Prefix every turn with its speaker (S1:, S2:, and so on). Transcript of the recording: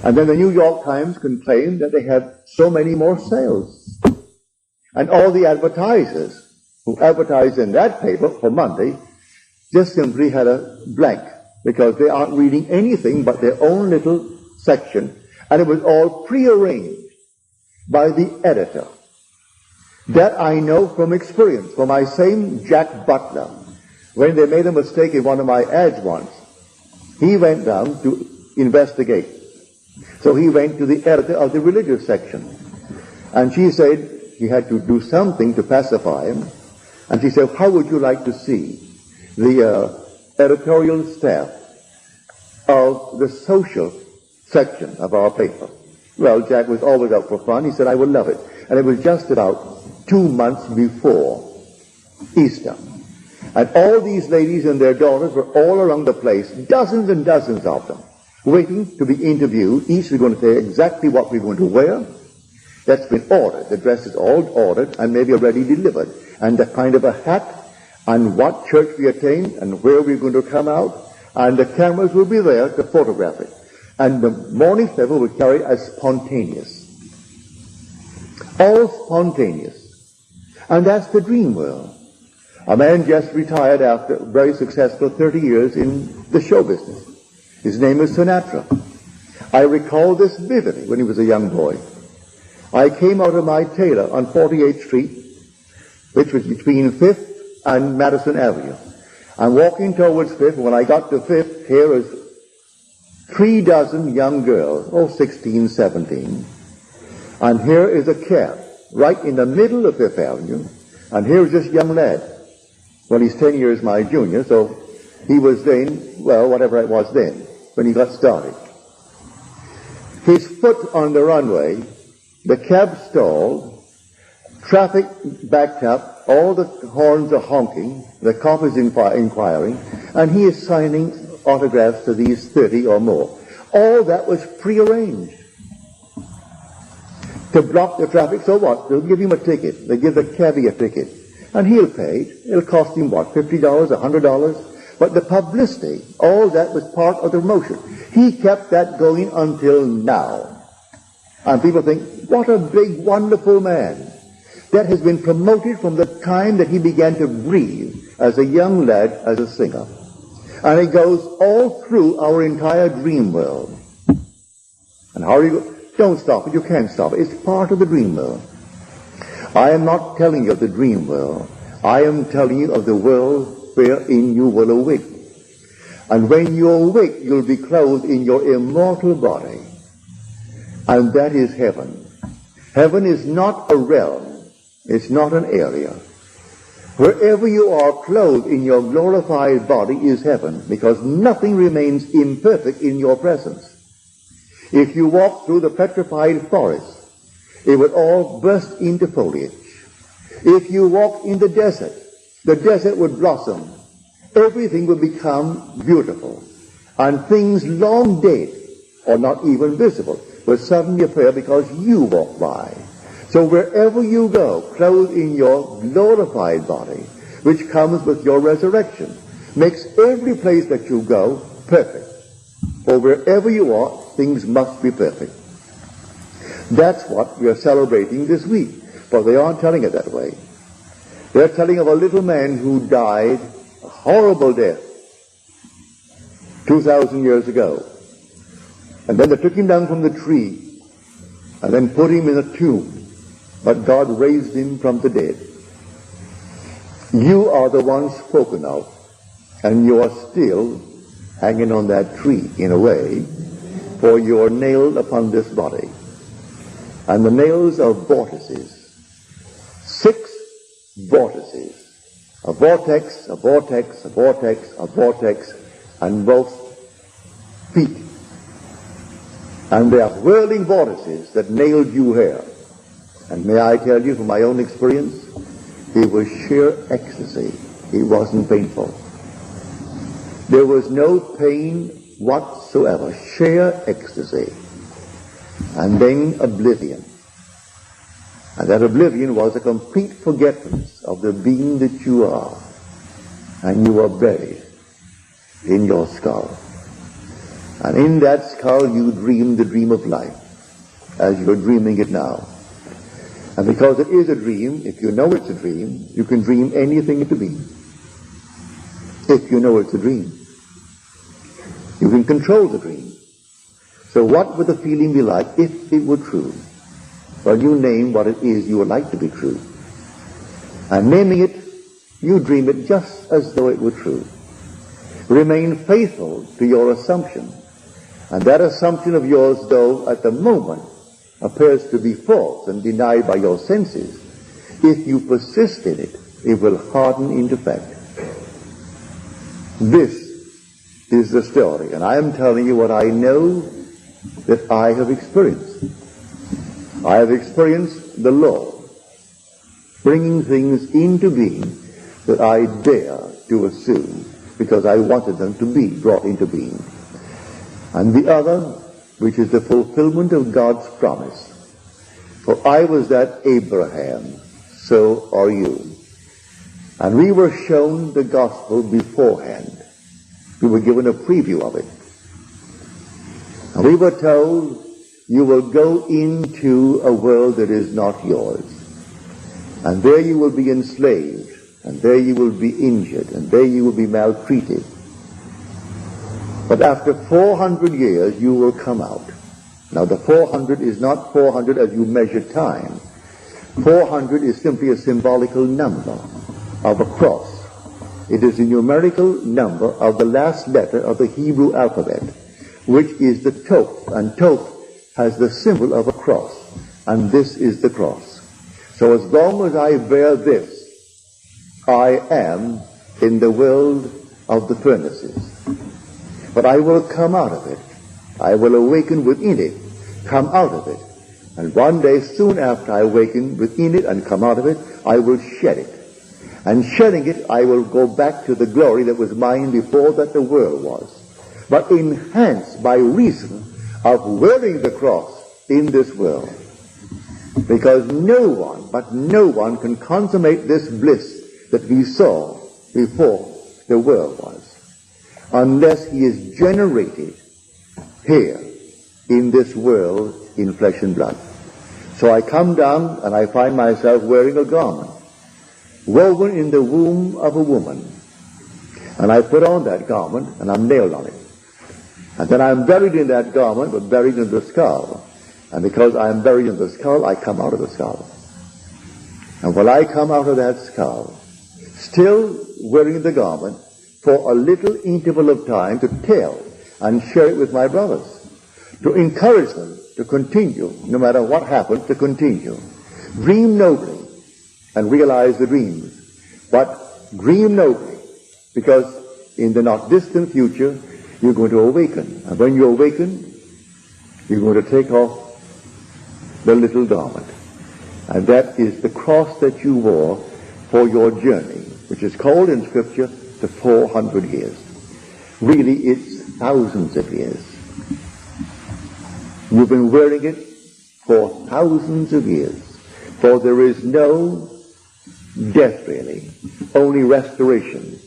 S1: And then the New York Times complained that they had so many more sales. And all the advertisers who advertised in that paper for Monday just simply had a blank, because they aren't reading anything but their own little section, and it was all prearranged by the editor. That I know from experience, for my same Jack Butler, when they made a mistake in one of my ads once, he went down to investigate. So he went to the editor of the religious section, and she said he had to do something to pacify him, and she said, how would you like to see the editorial staff of the social section of our paper? Well, Jack was always out for fun. He said, I would love it. And it was just about 2 months before Easter. And all these ladies and their daughters were all around the place, dozens and dozens of them, waiting to be interviewed. Each was going to say exactly what we're going to wear. That's been ordered. The dress is all ordered and maybe already delivered. And the kind of a hat, and what church we attend, and where we're going to come out, and the cameras will be there to photograph it. And the morning paper will carry it as spontaneous. All spontaneous. And that's the dream world. A man just retired after very successful 30 years in the show business. His name is Sinatra. I recall this vividly when he was a young boy. I came out of my tailor on 48th Street, which was between 5th and Madison Avenue. I'm walking towards 5th. When I got to 5th, here is 3 dozen young girls, 16, 17. And here is a cab right in the middle of 5th Avenue. And here is this young lad. Well, he's 10 years my junior, so he was then, well, whatever it was then, when he got started. His foot on the runway, the cab stalled, traffic backed up, all the horns are honking, the cop is inquiring, and he is signing autographs to these 30 or more. All that was prearranged to block the traffic. So what? They'll give him a ticket. They give the cabbie a ticket. And he'll pay it. It'll cost him what? $50, $100? But the publicity, all that was part of the motion. He kept that going until now. And people think, what a big, wonderful man. That has been promoted from the time that he began to breathe as a young lad, as a singer. And it goes all through our entire dream world. And how do you go? Don't stop it. You can't stop it. It's part of the dream world. I am not telling you of the dream world. I am telling you of the world wherein you will awake. And when you awake, you'll be clothed in your immortal body. And that is heaven. Heaven is not a realm. It's not an area. Wherever you are clothed in your glorified body is heaven, because nothing remains imperfect in your presence. If you walk through the petrified forest, it would all burst into foliage. If you walk in the desert would blossom. Everything would become beautiful. And things long dead, or not even visible, will suddenly appear because you walk by. So wherever you go, clothed in your glorified body, which comes with your resurrection, makes every place that you go perfect. For wherever you are, things must be perfect. That's what we are celebrating this week. But they aren't telling it that way. They're telling of a little man who died a horrible death 2,000 years ago. And then they took him down from the tree and then put him in a tomb. But God raised him from the dead. You are the one spoken of, and you are still hanging on that tree in a way, for you are nailed upon this body. And the nails are vortices. 6 vortices. A vortex, a vortex, a vortex, a vortex, and both feet. And they are whirling vortices that nailed you here. And may I tell you from my own experience, it was sheer ecstasy. It wasn't painful. There was no pain whatsoever. Sheer ecstasy. And then oblivion. And that oblivion was a complete forgetfulness of the being that you are. And you are buried in your skull. And in that skull you dream the dream of life, as you're dreaming it now. And because it is a dream, if you know it's a dream, you can dream anything into being. If you know it's a dream. You can control the dream. So what would the feeling be like if it were true? Well, you name what it is you would like to be true. And naming it, you dream it just as though it were true. Remain faithful to your assumption. And that assumption of yours, though at the moment appears to be false and denied by your senses, if you persist in it, it will harden into fact. This is the story, and I am telling you what I know that I have experienced. I have experienced the Lord bringing things into being that I dare to assume because I wanted them to be brought into being. And the other, which is the fulfillment of God's promise. For I was that Abraham, so are you. And we were shown the gospel beforehand. We were given a preview of it. And we were told, you will go into a world that is not yours. And there you will be enslaved. And there you will be injured. And there you will be maltreated. But after 400 years, you will come out. Now the 400 is not 400 as you measure time. 400 is simply a symbolical number of a cross. It is a numerical number of the last letter of the Hebrew alphabet, which is the Toph. And Toph has the symbol of a cross. And this is the cross. So as long as I bear this, I am in the world of the furnaces. But I will come out of it. I will awaken within it, come out of it. And one day, soon after I awaken within it and come out of it, I will shed it. And shedding it, I will go back to the glory that was mine before that the world was. But enhanced by reason of wearing the cross in this world. Because no one can consummate this bliss that we saw before the world was, unless he is generated here in this world in flesh and blood. So I come down and I find myself wearing a garment woven in the womb of a woman, and I put on that garment and I'm nailed on it, and then I'm buried in that garment but buried in the skull, and because I'm buried in the skull, I come out of the skull. And when I come out of that skull, still wearing the garment, for a little interval of time to tell and share it with my brothers, to encourage them to continue, no matter what happens, to continue. Dream nobly and realize the dreams, but dream nobly, because in the not distant future you're going to awaken, and when you awaken, you're going to take off the little garment, and that is the cross that you wore for your journey, which is called in Scripture the 400 years. Really, it's thousands of years. You've been wearing it for thousands of years. For there is no death, really, only restoration.